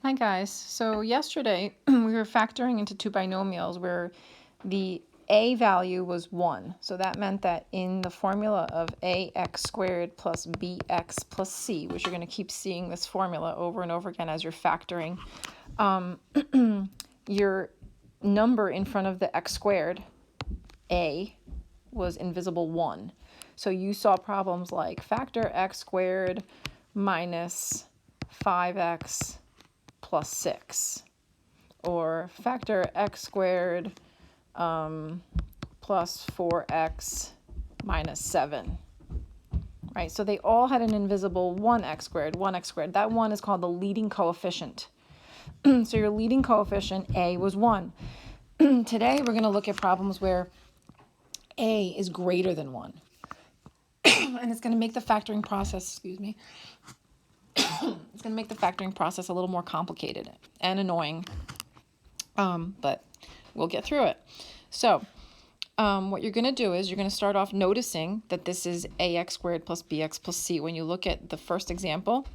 Hi guys. So yesterday we were factoring into two binomials where the a value was 1. So that meant that in the formula of ax squared plus bx plus c, which you're going to keep seeing this formula over and over again as you're factoring, your number in front of the x squared, a, was invisible 1. So you saw problems like factor x squared minus 5x plus 6, or factor x squared plus 4x minus 7, right? So they all had an invisible 1x squared, 1x squared. That 1 is called the leading coefficient. So your leading coefficient, a, was 1. Today we're going to look at problems where a is greater than 1. And it's going to make the factoring process, it's going to make the factoring process a little more complicated and annoying, but we'll get through it. So what you're going to do is you're going to start off noticing that this is ax squared plus bx plus c. When you look at the first example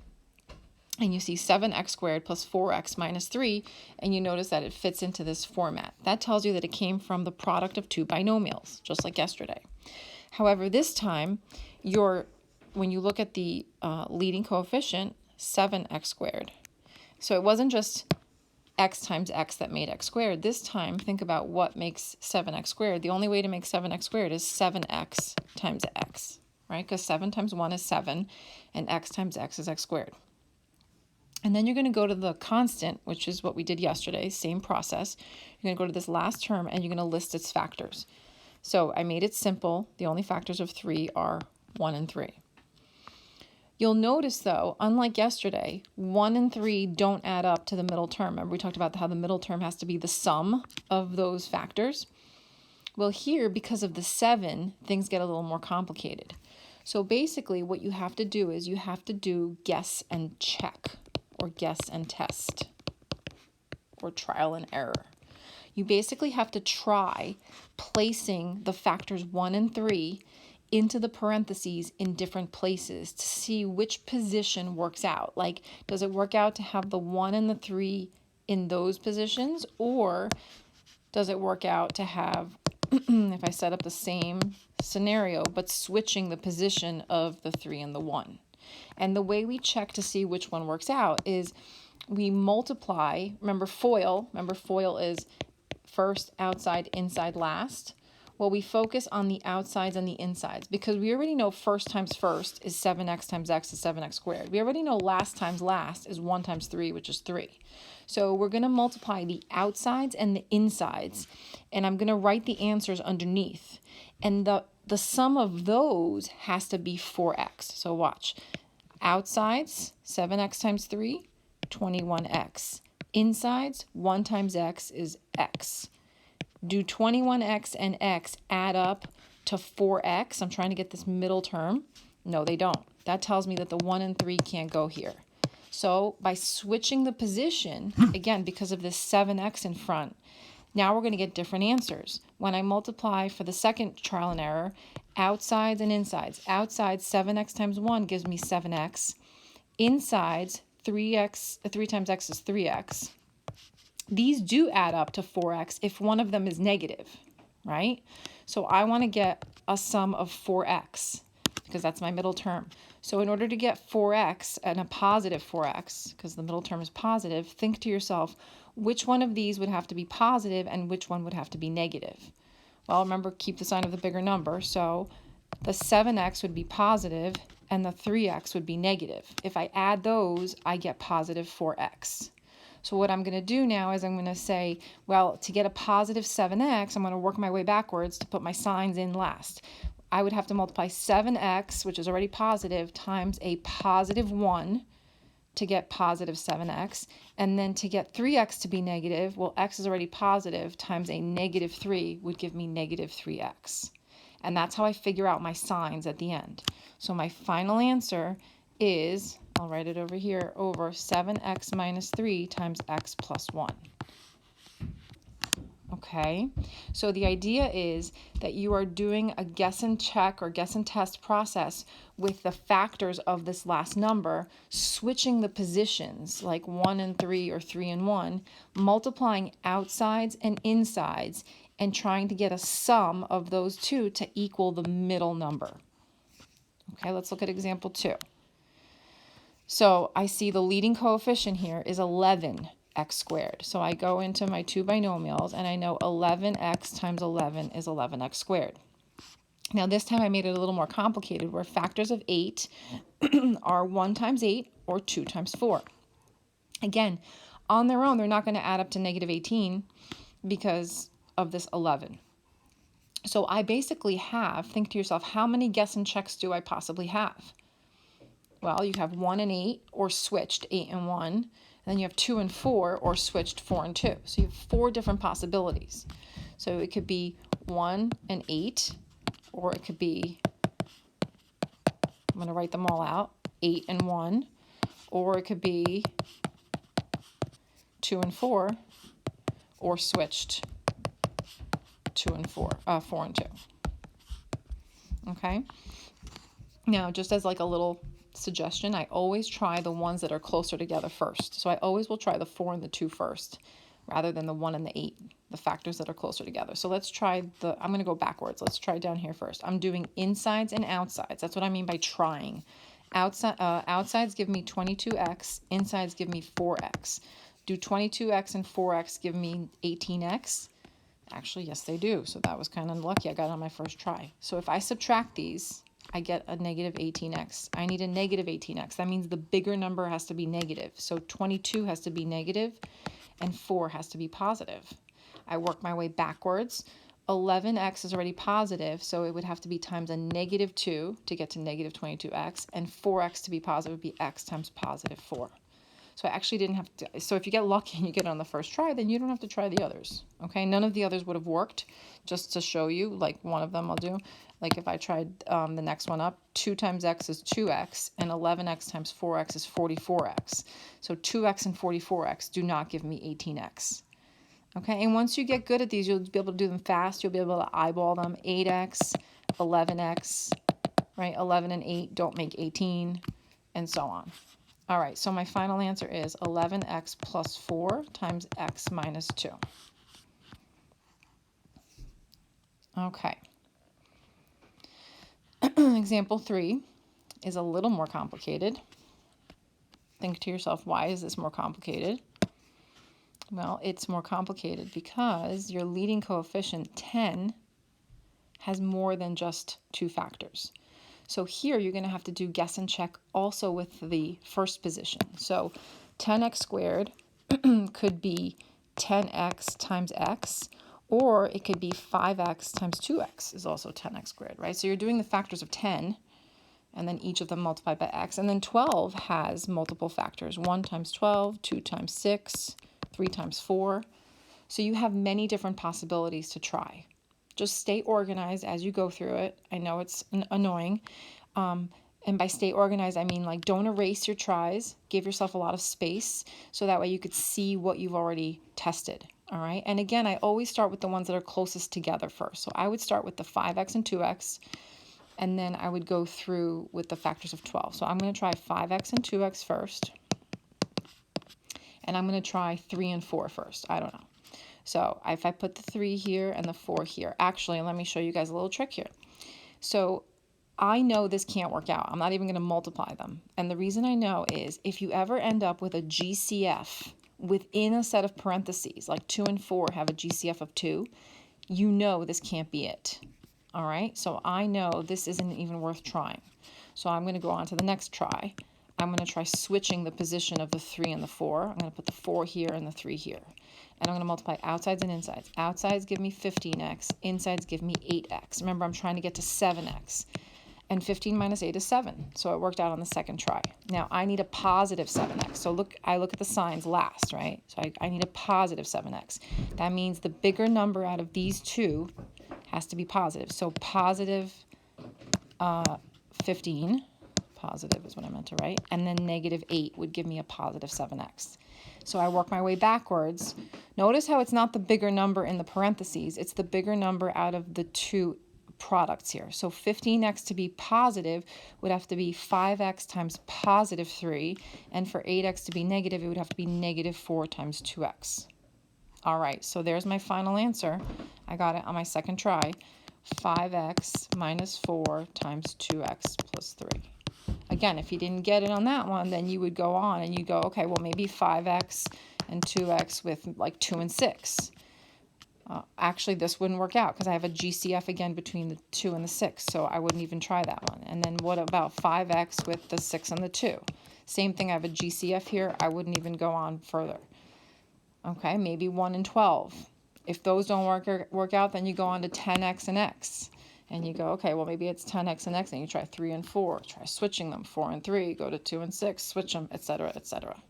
and you see 7x squared plus 4x minus 3, and you notice that it fits into this format, that tells you that it came from the product of two binomials, just like yesterday. However, this time, when you look at the leading coefficient, 7x squared. So it wasn't just x times x that made x squared. This time, think about what makes 7x squared. The only way to make 7x squared is 7x times x, right? Because 7 times 1 is 7, and x times x is x squared. And then you're going to go to the constant, which is what we did yesterday, same process. You're going to go to this last term, and you're going to list its factors. So I made it simple. The only factors of 3 are 1 and 3. You'll notice, though, unlike yesterday, 1 and 3 don't add up to the middle term. Remember we talked about how the middle term has to be the sum of those factors? Well, here, because of the 7, things get a little more complicated. So basically, what you have to do is you have to do guess and check, or guess and test, or trial and error. You basically have to try placing the factors 1 and 3 into the parentheses in different places to see which position works out. Like, does it work out to have the 1 and the 3 in those positions, or does it work out to have, if I set up the same scenario, but switching the position of the 3 and the 1? And the way we check to see which one works out is we multiply. Remember FOIL is first, outside, inside, last. Well, we focus on the outsides and the insides because we already know first times first is 7x times x is 7x squared. We already know last times last is 1 times 3, which is 3. So we're going to multiply the outsides and the insides, and I'm going to write the answers underneath. And the sum of those has to be 4x. So watch. Outsides, 7x times 3, 21x. Insides, 1 times x is x. Do 21x and x add up to 4x? I'm trying to get this middle term. No, they don't. That tells me that the 1 and 3 can't go here. So by switching the position, again, because of this 7x in front, now we're going to get different answers. When I multiply for the second trial and error, outsides and insides. Outsides, 7x times 1 gives me 7x. Insides, 3 times x is 3x. These do add up to 4x if one of them is negative, right? So I want to get a sum of 4x because that's my middle term. So in order to get 4x and a positive 4x, because the middle term is positive, think to yourself, which one of these would have to be positive and which one would have to be negative? Well, remember, keep the sign of the bigger number. So the 7x would be positive and the 3x would be negative. If I add those, I get positive 4x. So what I'm going to do now is I'm going to say, well, to get a positive 7x, I'm going to work my way backwards to put my signs in last. I would have to multiply 7x, which is already positive, times a positive 1 to get positive 7x. And then to get 3x to be negative, well, x is already positive, times a negative 3 would give me negative 3x. And that's how I figure out my signs at the end. So my final answer is, I'll write it over here, over 7x minus 3 times x plus 1. Okay, so the idea is that you are doing a guess and check or guess and test process with the factors of this last number, switching the positions like 1 and 3 or 3 and 1, multiplying outsides and insides, and trying to get a sum of those two to equal the middle number. Okay, let's look at example 2. So I see the leading coefficient here is 11x squared. So I go into my two binomials and I know 11x times 11 is 11x squared. Now this time I made it a little more complicated where factors of 8 are 1 times 8 or 2 times 4. Again, on their own they're not going to add up to negative 18 because of this 11. So I basically have, think to yourself, how many guess and checks do I possibly have? Well, you have 1 and 8 or switched 8 and 1. And then you have 2 and 4 or switched 4 and 2. So you have 4 different possibilities. So it could be 1 and 8, or it could be, I'm going to write them all out, 8 and 1, or it could be 2 and 4, or switched 4 and 2. Okay? Now, just as like a little suggestion, I always try the ones that are closer together first. So I always will try the 4 and the 2 first, rather than the 1 and the 8, the factors that are closer together. So let's try I'm going to go backwards. Let's try down here first. I'm doing insides and outsides. That's what I mean by trying. Outsides give me 22x, insides give me 4x. Do 22x and 4x give me 18x? Actually, yes, they do. So that was kind of lucky. I got it on my first try. So if I subtract these, I get a negative 18x. I need a negative 18x. That means the bigger number has to be negative. So 22 has to be negative and 4 has to be positive. I work my way backwards. 11x is already positive, so it would have to be times a negative 2 to get to negative 22x, and 4x to be positive would be x times positive 4. So I actually didn't have to, so if you get lucky and you get it on the first try, then you don't have to try the others, okay? None of the others would have worked, just to show you, like one of them I'll do. Like if I tried the next one up, 2 times x is 2x, and 11x times 4x is 44x. So 2x and 44x do not give me 18x. Okay, and once you get good at these, you'll be able to do them fast. You'll be able to eyeball them. 8x, 11x, right? 11 and 8 don't make 18, and so on. All right, so my final answer is 11x plus 4 times x minus 2. Okay. Example 3 is a little more complicated. Think to yourself, why is this more complicated? Well, it's more complicated because your leading coefficient, 10, has more than just 2 factors. So here you're going to have to do guess and check also with the first position. So 10x squared could be 10x times x, or it could be 5x times 2x is also 10x squared, right? So you're doing the factors of 10, and then each of them multiplied by x. And then 12 has multiple factors, 1 times 12, 2 times 6, 3 times 4. So you have many different possibilities to try. Just stay organized as you go through it. I know it's annoying. And by stay organized, I mean like don't erase your tries. Give yourself a lot of space so that way you could see what you've already tested. All right. And again, I always start with the ones that are closest together first. So I would start with the 5x and 2x, and then I would go through with the factors of 12. So I'm going to try 5x and 2x first. And I'm going to try 3 and 4 first. I don't know. So if I put the 3 here and the 4 here, actually, let me show you guys a little trick here. So I know this can't work out. I'm not even going to multiply them. And the reason I know is if you ever end up with a GCF within a set of parentheses, like 2 and 4 have a GCF of 2, you know this can't be it. All right? So I know this isn't even worth trying. So I'm going to go on to the next try. I'm going to try switching the position of the 3 and the 4. I'm going to put the 4 here and the 3 here. And I'm going to multiply outsides and insides. Outsides give me 15x. Insides give me 8x. Remember, I'm trying to get to 7x. And 15 minus 8 is 7. So it worked out on the second try. Now, I need a positive 7x. So I look at the signs last, right? So I need a positive 7x. That means the bigger number out of these two has to be positive. So positive 15. positive is what I meant to write, and then negative 8 would give me a positive 7x. So I work my way backwards. Notice how it's not the bigger number in the parentheses, it's the bigger number out of the two products here. So 15x to be positive would have to be 5x times positive 3, and for 8x to be negative, it would have to be negative 4 times 2x. All right, so there's my final answer. I got it on my second try. 5x minus 4 times 2x plus 3. Again, if you didn't get it on that one, then you would go on and you go, okay, well, maybe 5x and 2x with like 2 and 6. Actually, this wouldn't work out because I have a GCF again between the 2 and the 6, so I wouldn't even try that one. And then what about 5x with the 6 and the 2? Same thing, I have a GCF here. I wouldn't even go on further. Okay, maybe 1 and 12. If those don't work out, then you go on to 10x and x. And you go, okay, well, maybe it's 10x and x, and you try 3 and 4. Try switching them, 4 and 3, go to 2 and 6, switch them, etc., etc.